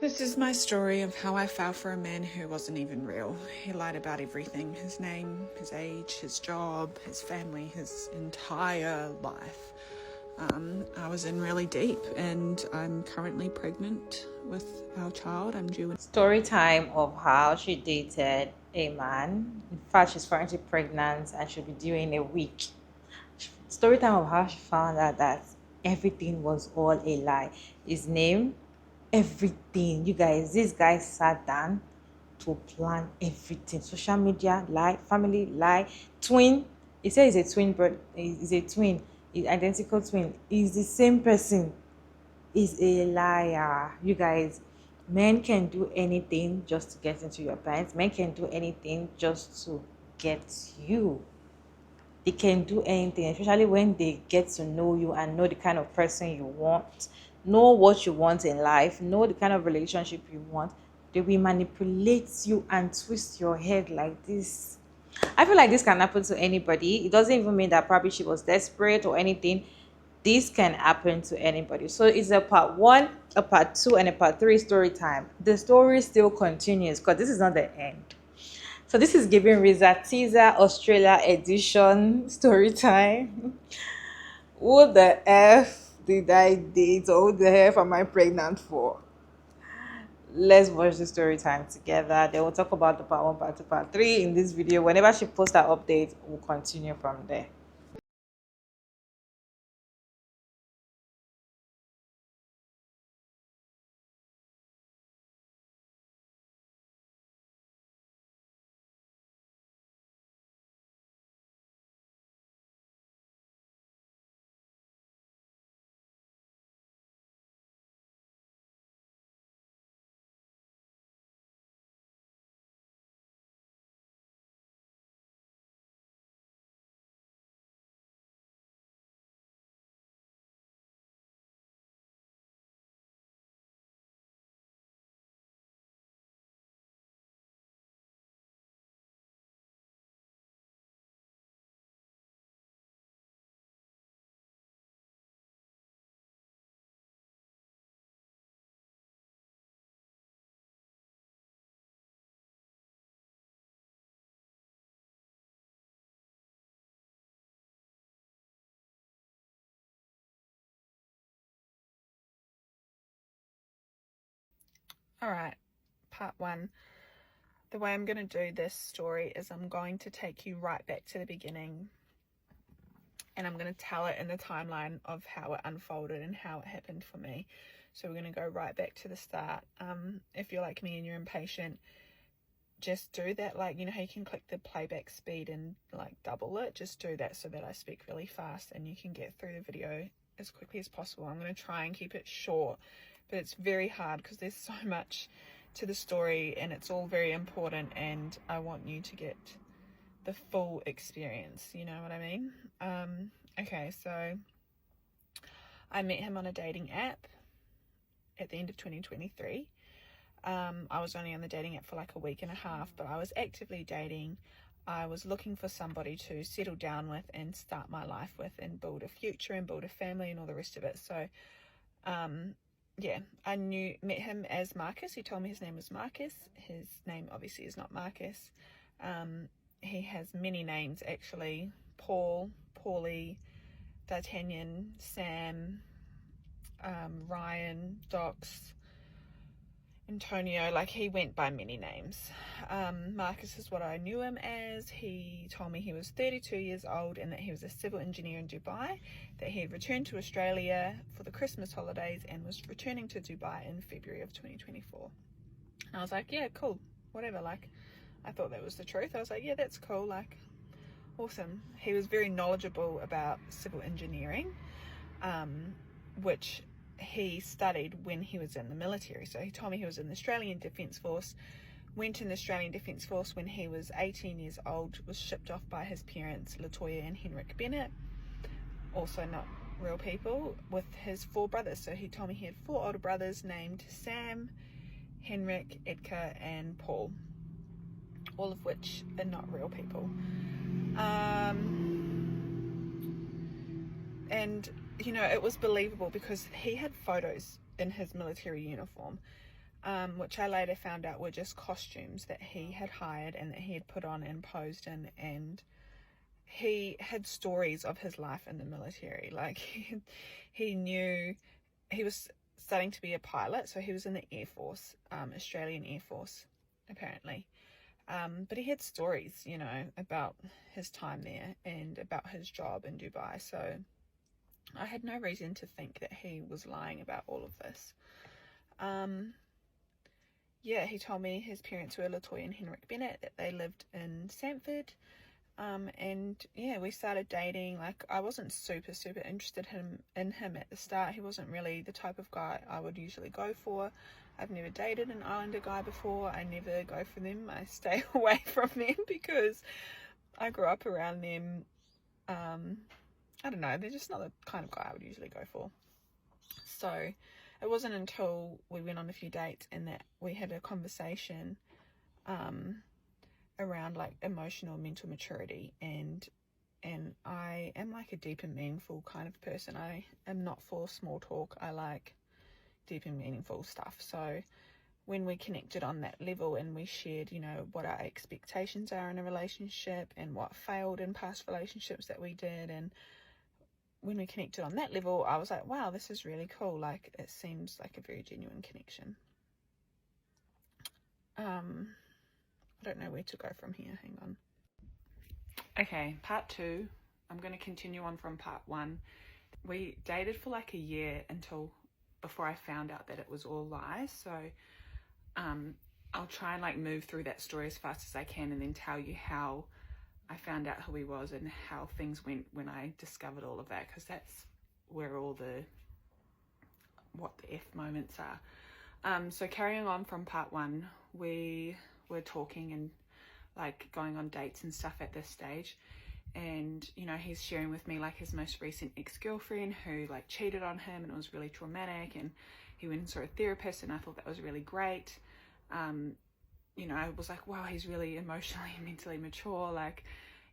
This is my story of how I fell for a man who wasn't even real. He lied about everything: his name, his age, his job, his family, his entire life. I was in really deep, and I'm currently pregnant with our child. I'm due in Story time of how she dated a man. In fact, she's currently pregnant and she'll be due in a week. Story time of how she found out that everything was all a lie. His name, everything. You guys, this guy sat down to plan everything. Social media, lie, family, lie, twin. He said he's a twin, but he's a twin. He's identical twin. He's the same person. Is a liar. You guys, men can do anything just to get into your pants. Men can do anything just to get you. They can do anything, especially when they get to know you and know the kind of person you want, know what you want in life, know the kind of relationship you want. They will manipulate you and twist your head like this. I feel like this can happen to anybody. It doesn't even mean that probably she was desperate or anything. This can happen to anybody. So it's a part one, a part two, and a part three story time. The story still continues because this is not the end. So this is giving Riza Teaser Australia edition story time. What the F did I date, or what the F am I pregnant for? Let's watch the story time together. Then we'll talk about the part one, part two, part three in this video. Whenever she posts that update, we'll continue from there. All right, part one. The way I'm going to do this story is I'm going to take you right back to the beginning, and I'm going to tell it in the timeline of how it unfolded and how it happened for me. So we're going to go right back to the start. If you're like me and you're impatient, just do that. Like, you know how you can click the playback speed and like double it? Just do that so that I speak really fast and you can get through the video as quickly as possible. I'm going to try and keep it short, but it's very hard because there's so much to the story and it's all very important, and I want you to get the full experience, you know what I mean? Okay, so I met him on a dating app at the end of 2023. I was only on the dating app for like a week and a half, but I was actively dating. I was looking for somebody to settle down with and start my life with and build a future and build a family and all the rest of it. So, yeah, I met him as Marcus. He told me his name was Marcus. His name obviously is not Marcus. He has many names actually: Paul, Paulie, D'Artagnan, Sam, Ryan, Docs, Antonio. Like, he went by many names. Marcus is what I knew him as. He told me he was 32 years old and that he was a civil engineer in Dubai, that he had returned to Australia for the Christmas holidays and was returning to Dubai in February of 2024. And I was like, yeah, cool, whatever. Like, I thought that was the truth. I was like, yeah, that's cool, like, awesome. He was very knowledgeable about civil engineering, which he studied when he was in the military. So he told me he was in the Australian Defence Force, went in the Australian Defence Force when he was 18 years old, was shipped off by his parents, Latoya and Henrik Bennett, also not real people, with his 4 brothers. So he told me he had 4 older brothers named Sam, Henrik, Edgar, and Paul, all of which are not real people. And, you know, it was believable because he had photos in his military uniform which I later found out were just costumes that he had hired and that he had put on and posed in. And he had stories of his life in the military. Like he knew he was studying to be a pilot, so he was in the Air Force, Australian Air Force, apparently. But he had stories, you know, about his time there and about his job in Dubai. So I had no reason to think that he was lying about all of this. Yeah, he told me his parents were Latoya and Henrik Bennett, that they lived in Sanford. And yeah, we started dating. Like, I wasn't super interested in him at the start. He wasn't really the type of guy I would usually go for. I've never dated an Islander guy before. I never go for them. I stay away from them because I grew up around them. I don't know, they're just not the kind of guy I would usually go for. So it wasn't until we went on a few dates and that we had a conversation around like emotional and mental maturity, and I am like a deep and meaningful kind of person. I am not for small talk. I like deep and meaningful stuff. So when we connected on that level and we shared, you know, what our expectations are in a relationship and what failed in past relationships that we did, and when we connected on that level, I was like, wow, this is really cool. Like, it seems like a very genuine connection. I don't know where to go from here. Hang on. Okay, part 2. I'm going to continue on from part 1. We dated for like a year before I found out that it was all lies. So I'll try and like move through that story as fast as I can and then tell you how I found out who he was and how things went when I discovered all of that, because that's where all what the F moments are. So carrying on from part 1, we were talking and like going on dates and stuff at this stage, and you know, he's sharing with me like his most recent ex-girlfriend who like cheated on him, and it was really traumatic, and he went and saw a therapist, and I thought that was really great. You know, I was like, wow, he's really emotionally and mentally mature. Like,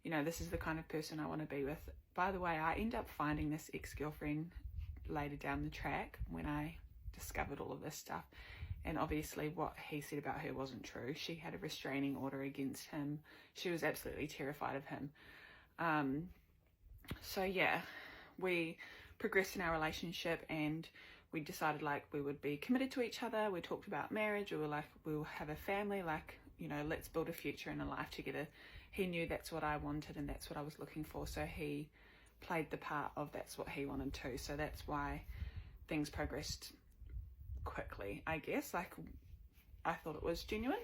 you know, this is the kind of person I want to be with. By the way, I end up finding this ex-girlfriend later down the track when I discovered all of this stuff. And obviously what he said about her wasn't true. She had a restraining order against him. She was absolutely terrified of him. So yeah, we progressed in our relationship and we decided like we would be committed to each other. We talked about marriage. We were like, we'll have a family, like, you know, let's build a future and a life together. He knew that's what I wanted and that's what I was looking for. So he played the part of that's what he wanted too. So that's why things progressed quickly, I guess. Like, I thought it was genuine.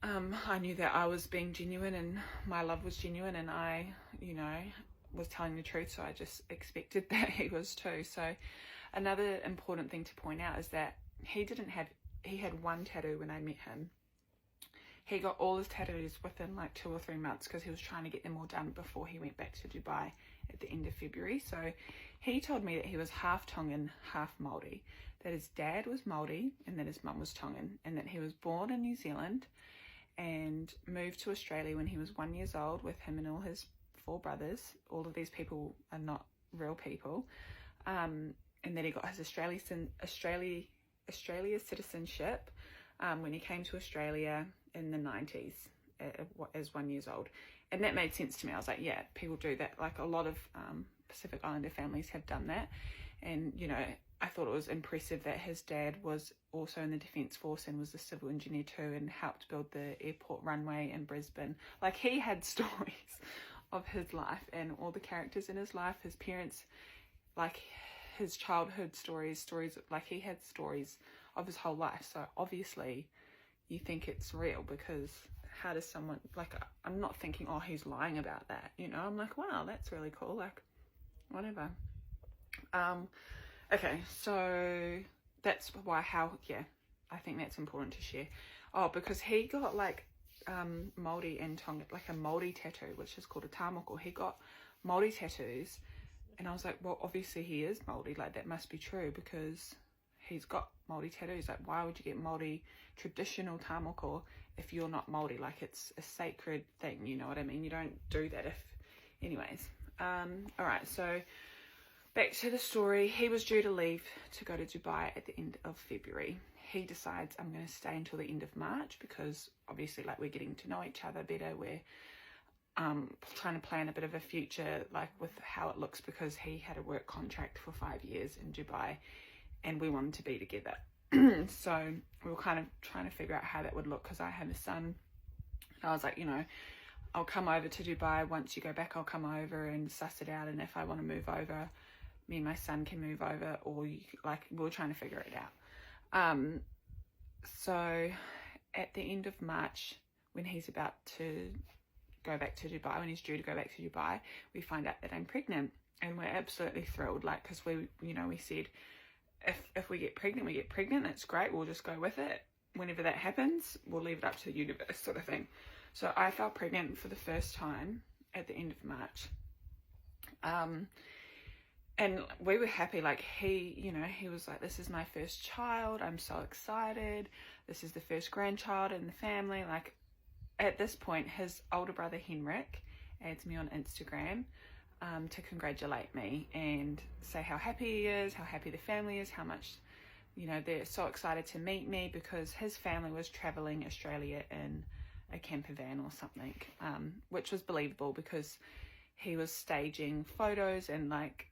I knew that I was being genuine and my love was genuine, and I, you know, was telling the truth. So I just expected that he was too. So another important thing to point out is that he had one tattoo when I met him. He got all his tattoos within like 2 or 3 months because he was trying to get them all done before he went back to Dubai at the end of February. So he told me that he was half Tongan, half Māori, that his dad was Māori and that his mum was Tongan, and that he was born in New Zealand and moved to Australia when he was 1 year old with him and all his 4 brothers. All of these people are not real people. And then he got his Australia citizenship when he came to Australia in the 90s as 1 year old. And that made sense to me. I was like, yeah, people do that. Like, a lot of Pacific Islander families have done that. And, you know, I thought it was impressive that his dad was also in the Defence Force and was a civil engineer too, and helped build the airport runway in Brisbane. Like, he had stories of his life and all the characters in his life, his parents, like his childhood stories, like he had stories of his whole life. So obviously you think it's real, because how does someone, like, I'm not thinking, oh, he's lying about that, you know. I'm like, wow, that's really cool, like, whatever. Okay, so that's why, I think that's important to share. Oh, because he got like Māori and Tonga, like a Māori tattoo, which is called a tāmoko. He got Māori tattoos, and I was like, well, obviously he is Māori, like that must be true, because he's got Māori tattoos. Like, why would you get Māori traditional tāmoko if you're not Māori? Like, it's a sacred thing, you know what I mean? You don't do that anyways. All right, so back to the story. He was due to leave to go to Dubai at the end of February. he decides I'm going to stay until the end of March, because obviously, like, we're getting to know each other better. We're trying to plan a bit of a future, like, with how it looks, because he had a work contract for 5 years in Dubai and we wanted to be together. So we were kind of trying to figure out how that would look, because I have a son. And I was like, you know, I'll come over to Dubai. Once you go back, I'll come over and suss it out. And if I want to move over, me and my son can move over, or like, we were trying to figure it out. So at the end of March, when he's about to go back to Dubai, when he's due to go back to Dubai, we find out that I'm pregnant, and we're absolutely thrilled. Like, because we said, if we get pregnant, we get pregnant. That's great. We'll just go with it. Whenever that happens, we'll leave it up to the universe, sort of thing. So I felt pregnant for the first time at the end of March. And we were happy. Like, he was like, this is my first child. I'm so excited. This is the first grandchild in the family. Like, at this point, his older brother, Henrik, adds me on Instagram to congratulate me and say how happy he is, how happy the family is, how much, they're so excited to meet me, because his family was traveling Australia in a camper van or something, which was believable, because he was staging photos and, like,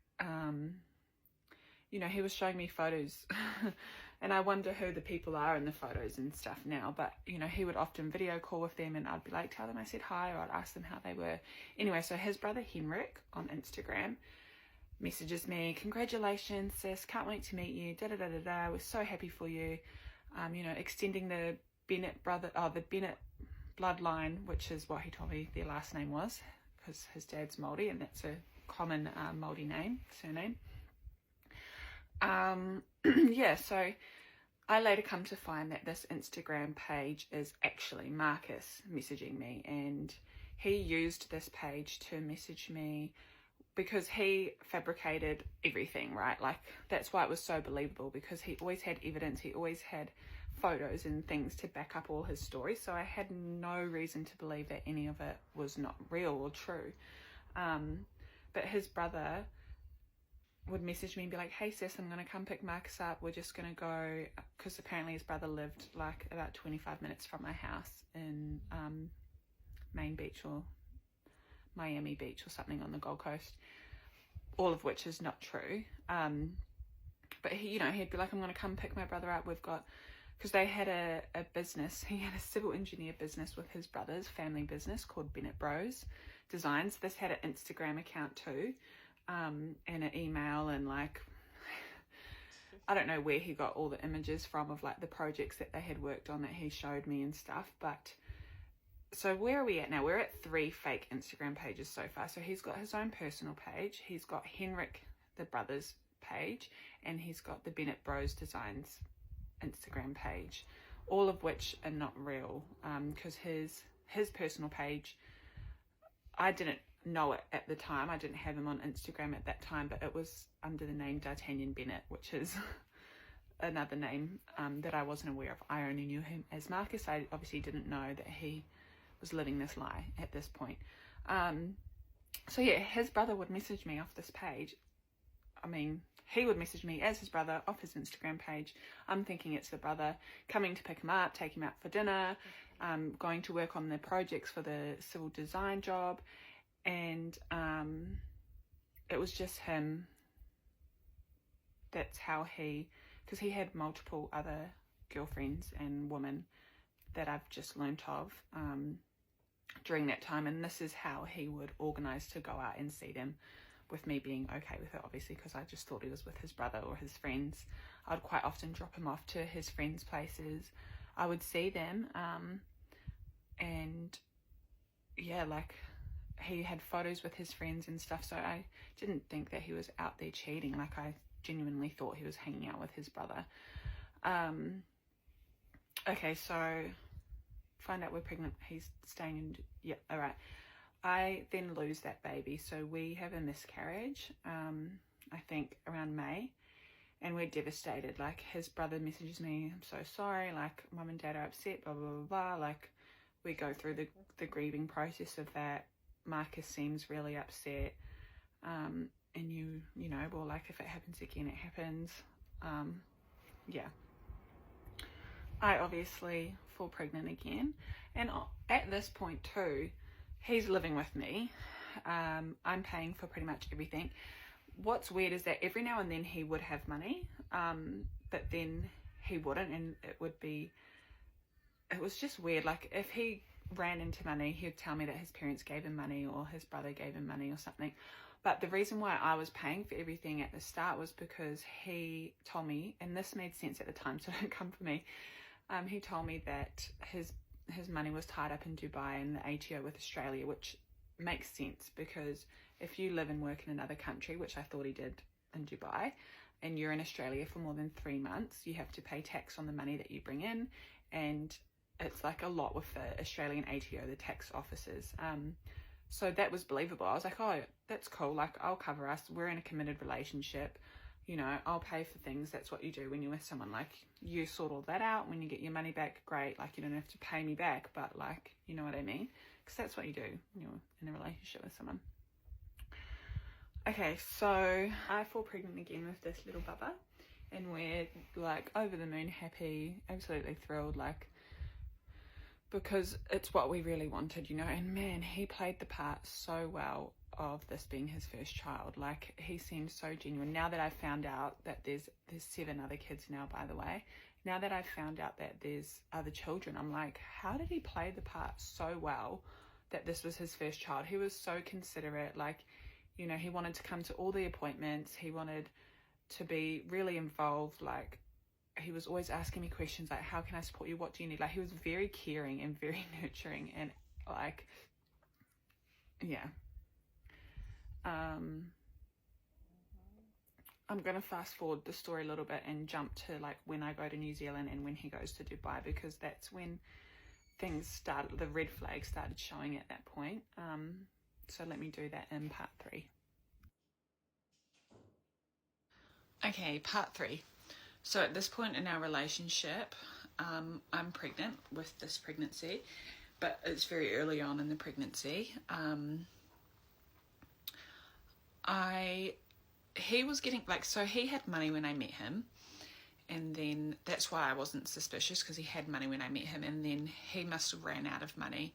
he was showing me photos and I wonder who the people are in the photos and stuff now, but he would often video call with them, and I'd be like, tell them I said hi, or I'd ask them how they were. Anyway, so his brother Henrik on Instagram messages me, congratulations sis, can't wait to meet you, we're so happy for you, extending the Bennett bloodline, which is what he told me their last name was, because his dad's Māori, and that's a common Māori surname. Yeah, so I later come to find that this Instagram page is actually Marcus messaging me, and he used this page to message me because he fabricated everything, right? Like, that's why it was so believable, because he always had evidence, he always had photos and things to back up all his stories, so I had no reason to believe that any of it was not real or true. But his brother would message me and be like, hey sis, I'm going to come pick Marcus up, we're just going to go, because apparently his brother lived like about 25 minutes from my house in Main Beach or Miami Beach or something on the Gold Coast, all of which is not true. But he, he'd be like, I'm going to come pick my brother up, we've got, because they had a business, he had a civil engineer business with his brother's family business called Bennett Bros Designs. This had an Instagram account too, and an email, and like, I don't know where he got all the images from of like the projects that they had worked on that he showed me and stuff. But so where are we at now? We're at 3 fake Instagram pages so far. So he's got his own personal page, he's got Henrik the brother's page, and he's got the Bennett Bros Designs Instagram page, all of which are not real, because his personal page, I didn't know it at the time, I didn't have him on Instagram at that time, but it was under the name D'Artagnan Bennett, which is another name that I wasn't aware of. I only knew him as Marcus. I obviously didn't know that he was living this lie at this point. So yeah, his brother would message me off this page. I mean, he would message me as his brother off his Instagram page. I'm thinking it's the brother coming to pick him up, take him out for dinner, going to work on the projects for the civil design job. And it was just him. That's how because he had multiple other girlfriends and women that I've just learnt of during that time. And this is how he would organise to go out and see them, with me being okay with it, obviously, because I just thought he was with his brother or his friends. I'd quite often drop him off to his friends' places. I would see them, and yeah, like, he had photos with his friends and stuff, so I didn't think that he was out there cheating. Like, I genuinely thought he was hanging out with his brother. Okay, so find out we're pregnant, he's staying in, yeah, all right. I then lose that baby, so we have a miscarriage, I think around May, and we're devastated. Like, his brother messages me, I'm so sorry, like, mum and dad are upset, blah, blah, blah, blah. Like, we go through the grieving process of that. Marcus seems really upset, and well, like, if it happens again, it happens. Yeah. I obviously fall pregnant again. And at this point too, he's living with me. I'm paying for pretty much everything. What's weird is that every now and then he would have money, but then he wouldn't, and it was just weird. Like, if he ran into money, he'd tell me that his parents gave him money or his brother gave him money or something. But the reason why I was paying for everything at the start was because he told me, and this made sense at the time, so don't come for me. He told me that his money was tied up in Dubai and the ATO with Australia, which makes sense, because if you live and work in another country, which I thought he did in Dubai, and you're in Australia for more than 3 months, you have to pay tax on the money that you bring in, and it's like a lot with the Australian ATO, the tax officers. So that was believable. I was like, oh, that's cool. Like, I'll cover us. We're in a committed relationship. You know, I'll pay for things. That's what you do when you're with someone. Like, you sort all that out. When you get your money back, great. Like, you don't have to pay me back, but, like, you know what I mean? Because that's what you do when you're in a relationship with someone. Okay, so I fall pregnant again with this little bubba, and we're, like, over the moon happy, absolutely thrilled, like, because it's what we really wanted, you know. And man, he played the part so well of this being his first child. Like, he seemed so genuine. Now that I've found out that there's 7 other kids now, by the way, now that I've found out that there's other children, I'm like, how did he play the part so well that this was his first child? He was so considerate. Like, you know, he wanted to come to all the appointments. He wanted to be really involved. Like, he was always asking me questions like, how can I support you? What do you need? Like, he was very caring and very nurturing, and like, yeah. I'm going to fast forward the story a little bit and jump to like when I go to New Zealand and when he goes to Dubai, because that's when things started, the red flags started showing at that point. So let me do that in part 3. Okay, part 3. So at this point in our relationship, I'm pregnant with this pregnancy, but it's very early on in the pregnancy. He was getting, like, so he had money when I met him, and then that's why I wasn't suspicious, because he had money when I met him, and then he must have ran out of money,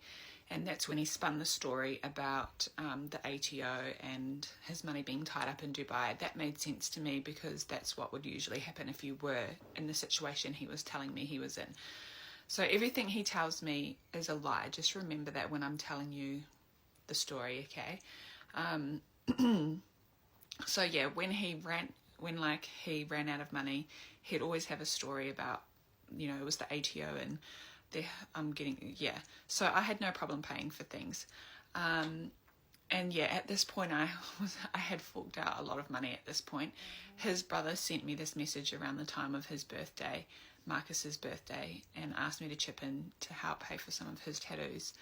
and that's when he spun the story about the ATO and his money being tied up in Dubai. That made sense to me, because that's what would usually happen if you were in the situation he was telling me he was in. So everything he tells me is a lie. Just remember that when I'm telling you the story, okay? So yeah, when he ran out of money, he'd always have a story about, you know, it was the ATO and so I had no problem paying for things. And yeah, at this point I had forked out a lot of money at this point. His brother sent me this message around the time of his birthday, Marcus's birthday, and asked me to chip in to help pay for some of his tattoos,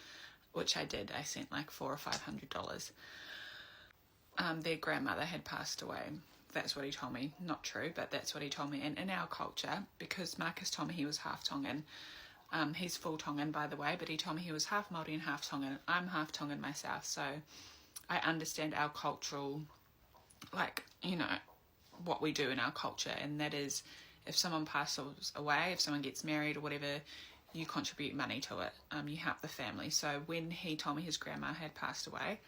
which I did. I sent like $400 or $500. Their grandmother had passed away. That's what he told me. Not true, but that's what he told me. And in our culture, because Marcus told me he was half Tongan, he's full Tongan, by the way, but he told me he was half Māori and half Tongan. I'm half Tongan myself, so I understand our cultural, like, you know, what we do in our culture, and that is, if someone passes away, if someone gets married or whatever, you contribute money to it. You help the family. So when he told me his grandma had passed away,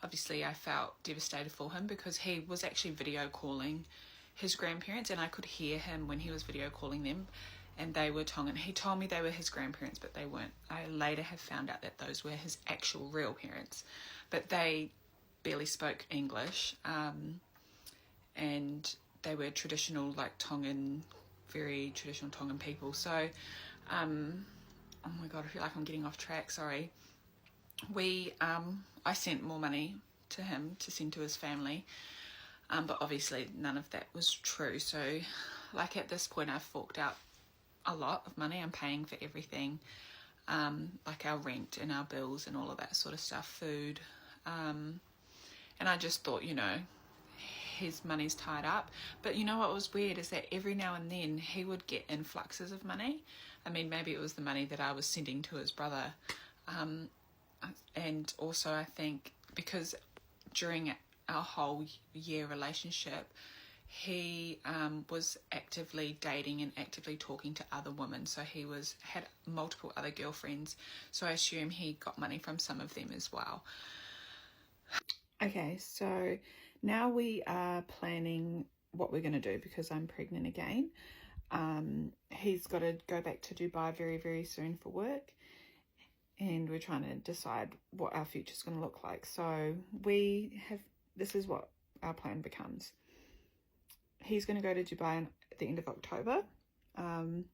obviously I felt devastated for him, because he was actually video calling his grandparents, and I could hear him when he was video calling them, and they were Tongan. He told me they were his grandparents, but they weren't. I later have found out that those were his actual real parents, but they barely spoke English, and they were traditional, like, Tongan, very traditional Tongan people. So, oh my God, I feel like I'm getting off track, sorry. I sent more money to him to send to his family, but obviously none of that was true. So, like, at this point I've forked out a lot of money. I'm paying for everything, like our rent and our bills and all of that sort of stuff, food, and I just thought, you know, his money's tied up. But you know what was weird is that every now and then he would get influxes of money. I mean, maybe it was the money that I was sending to his brother, and also I think because during our whole year relationship, he was actively dating and actively talking to other women. So he had multiple other girlfriends. So I assume he got money from some of them as well. Okay, so now we are planning what we're going to do because I'm pregnant again. He's got to go back to Dubai very, very soon for work. And we're trying to decide what our future's going to look like. So this is what our plan becomes. He's going to go to Dubai at the end of October. I'm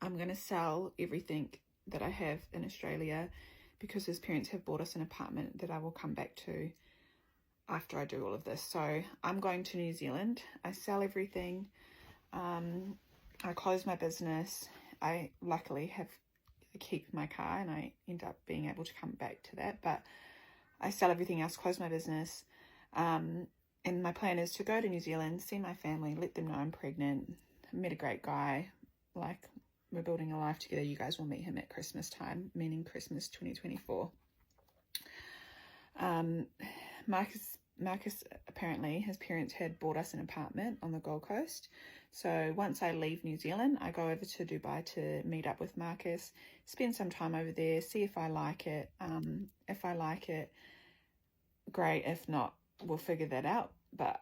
going to sell everything that I have in Australia because his parents have bought us an apartment that I will come back to after I do all of this. So I'm going to New Zealand. I sell everything. I close my business. I luckily keep my car and I end up being able to come back to that, but I sell everything else, close my business, and my plan is to go to New Zealand, see my family, let them know I'm pregnant. I met a great guy, like we're building a life together. You guys will meet him at Christmas time, meaning Christmas 2024. Marcus, apparently his parents had bought us an apartment on the Gold Coast. So once I leave New Zealand, I go over to Dubai to meet up with Marcus, spend some time over there, see if I like it. If I like it, great. If not, we'll figure that out. But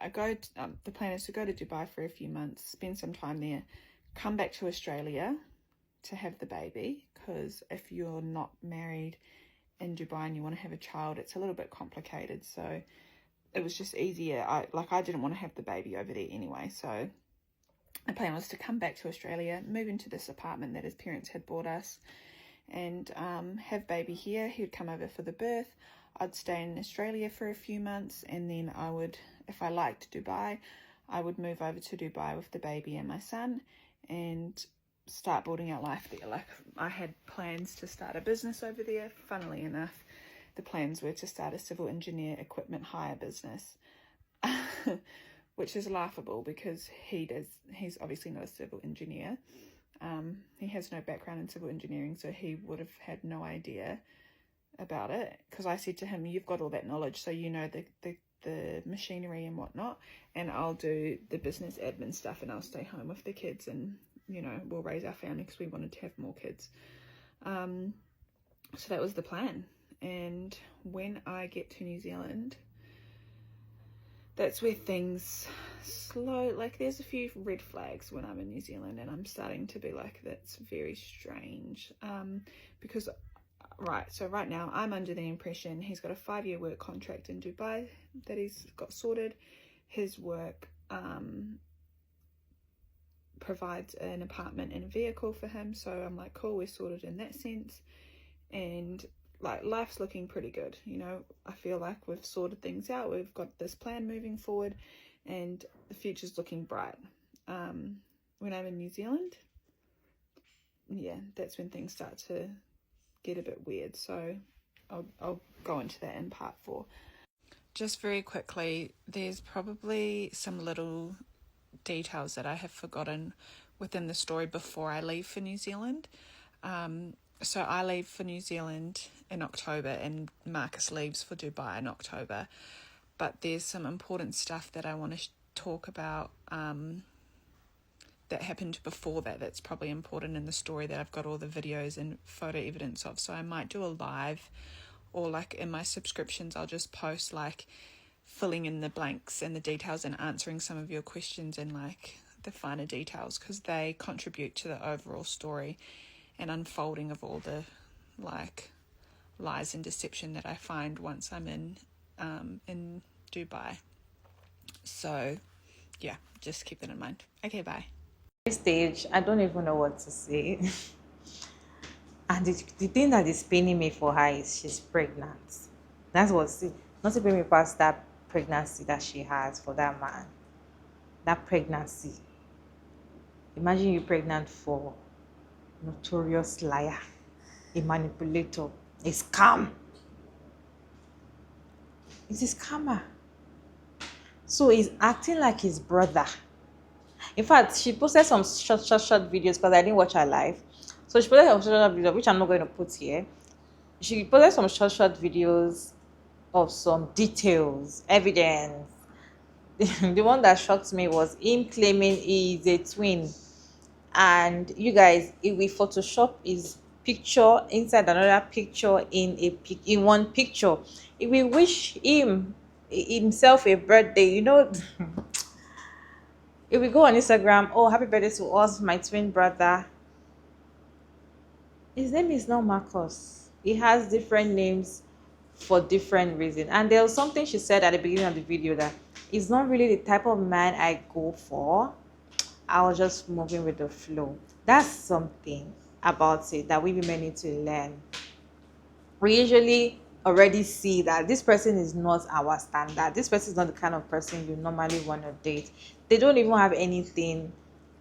the plan is to go to Dubai for a few months, spend some time there, come back to Australia to have the baby, because if you're not married in Dubai and you want to have a child, it's a little bit complicated. So it was just easier. I didn't want to have the baby over there anyway. So the plan was to come back to Australia, move into this apartment that his parents had bought us, and have baby here. He would come over for the birth. I'd stay in Australia for a few months, and then I would, if I liked Dubai, I would move over to Dubai with the baby and my son and start building our life there. Like, I had plans to start a business over there. Funnily enough, the plans were to start a civil engineer equipment hire business, which is laughable because he's obviously not a civil engineer. He has no background in civil engineering, so he would have had no idea about it, because I said to him, you've got all that knowledge, so you know the machinery and whatnot, and I'll do the business admin stuff and I'll stay home with the kids, and we'll raise our family, because we wanted to have more kids. So that was the plan. And when I get to New Zealand, that's where things like there's a few red flags when I'm in New Zealand, and I'm starting to be like, that's very strange, because right now I'm under the impression he's got a 5-year work contract in Dubai that he's got sorted. His work provides an apartment and a vehicle for him, so I'm like, cool, we're sorted in that sense, and like life's looking pretty good. I feel like we've sorted things out, we've got this plan moving forward, and the future's looking bright. When I'm in New Zealand, yeah, that's when things start to get a bit weird, so I'll go into that in part 4. Just very quickly, there's probably some little details that I have forgotten within the story before I leave for New Zealand. So I leave for New Zealand in October and Marcus leaves for Dubai in October, but there's some important stuff that I want to talk about that happened before that's probably important in the story, that I've got all the videos and photo evidence of. So I might do a live, or like in my subscriptions I'll just post like filling in the blanks and the details and answering some of your questions and like the finer details, because they contribute to the overall story and unfolding of all the like lies and deception that I find once I'm in Dubai. So yeah, just keep that in mind. Okay, bye. This stage, I don't even know what to say. And the thing that is paining me for her is she's pregnant. That's what's not to bring me past that pregnancy that she has for that man. That pregnancy. Imagine you're pregnant for a notorious liar, a manipulator, a scam. He's a scammer. So he's acting like his brother. In fact, she posted some short videos, because I didn't watch her live. So she posted some short videos, which I'm not going to put here. She posted some short videos of some details, evidence, the one that shocked me was him claiming he is a twin. And you guys, if we photoshop his picture inside another picture in one picture, if we wish himself a birthday, if we go on Instagram, oh, happy birthday to us, my twin brother. His name is not Marcus. He has different names for different reasons. And there was something she said at the beginning of the video that he's not really the type of man I go for. I was just moving with the flow. That's something about it that we women need to learn. We usually already see that this person is not our standard. This person is not the kind of person you normally want to date. They don't even have anything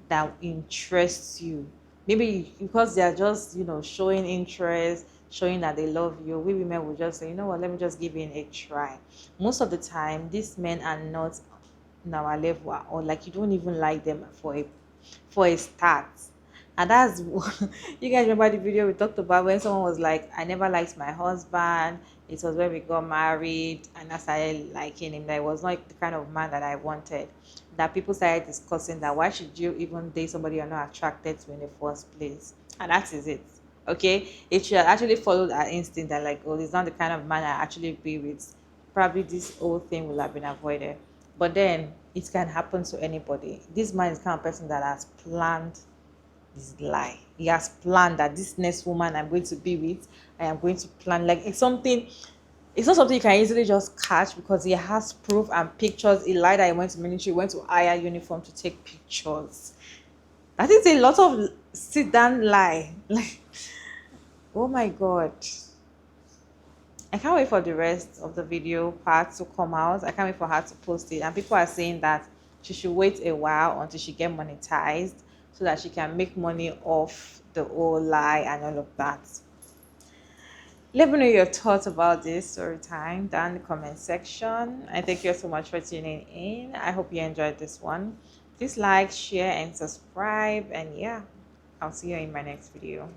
that interests you. Maybe because they are just, showing interest, showing that they love you. We women will just say, you know what, let me just give you a try. Most of the time, these men are not in our level, or like you don't even like them for a start. And that's you guys remember the video we talked about when someone was like, I never liked my husband. It was when we got married and I started liking him. That it was not the kind of man that I wanted. That people started discussing that why should you even date somebody you're not attracted to in the first place? And that is it. Okay, if she had actually followed her instinct that like, oh, he's not the kind of man I actually be with, probably this whole thing will have been avoided. But then it can happen to anybody. This man is the kind of person that has planned this lie. He has planned that this next woman I'm going to be with, I am going to plan. Like it's not something you can easily just catch because he has proof and pictures. He lied that he went to military, went to hire uniform to take pictures. That is a lot of sit down lie. Like, oh my god. I can't wait for the rest of the video part to come out. I can't wait for her to post it. And people are saying that she should wait a while until she get monetized so that she can make money off the whole lie and all of that. Let me know your thoughts about this story time down in the comment section. I thank you so much for tuning in. I hope you enjoyed this one. Please like, share, and subscribe. And yeah, I'll see you in my next video.